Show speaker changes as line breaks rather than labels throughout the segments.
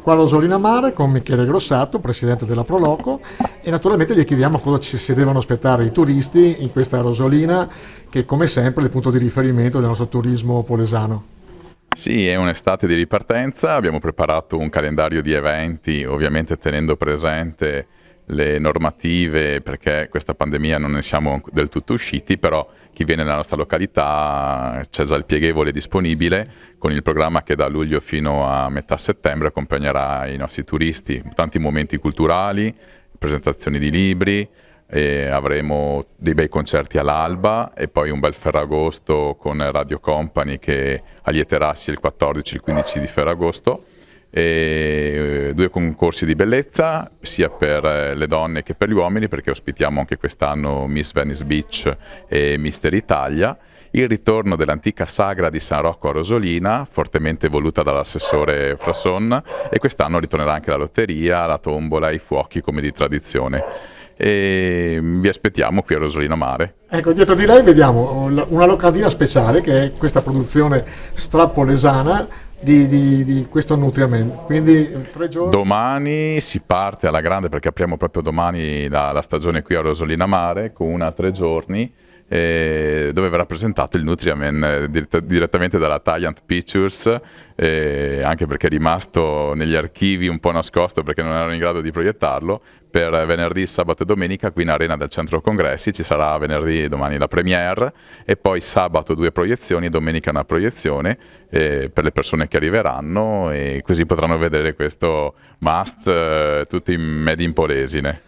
qua a Rosolina Mare con Michele Grossato, presidente della Proloco, e naturalmente gli chiediamo cosa si devono aspettare i turisti in questa Rosolina, che come sempre è il punto di riferimento del nostro turismo polesano.
Sì, è un'estate di ripartenza, abbiamo preparato un calendario di eventi, ovviamente tenendo presente le normative, perché questa pandemia non ne siamo del tutto usciti, però chi viene nella nostra località c'è già il pieghevole disponibile con il programma che da luglio fino a metà settembre accompagnerà i nostri turisti, tanti momenti culturali, presentazioni di libri, avremo dei bei concerti all'alba e poi un bel Ferragosto con Radio Company che allieterà sia il 14 e il 15 di Ferragosto, e 2 concorsi di bellezza sia per le donne che per gli uomini, perché ospitiamo anche quest'anno Miss Venice Beach e Mister Italia, il ritorno dell'antica sagra di San Rocco a Rosolina, fortemente voluta dall'assessore Frasson, e quest'anno ritornerà anche la lotteria, la tombola e i fuochi come di tradizione. E vi aspettiamo qui a Rosolina Mare.
Ecco, dietro di lei vediamo una locandina speciale che è questa produzione strappolesana di questo nutriamento. Quindi 3 giorni.
Domani si parte alla grande perché apriamo proprio domani la stagione qui a Rosolina Mare con 1 a 3 giorni. Dove verrà presentato il Nutriamen direttamente dalla Taliant Pictures, anche perché è rimasto negli archivi un po' nascosto perché non erano in grado di proiettarlo. Per venerdì, sabato e domenica qui in Arena del Centro Congressi ci sarà venerdì e domani la premiere, e poi sabato 2 proiezioni, domenica una proiezione per le persone che arriveranno, e così potranno vedere questo must tutti made in Polesine.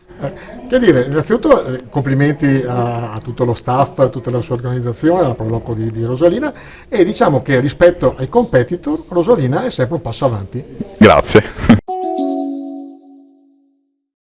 Che dire, innanzitutto complimenti a tutto lo staff, a tutta la sua organizzazione, alla Proloco di Rosolina, e diciamo che rispetto ai competitor Rosolina è sempre un passo avanti.
Grazie.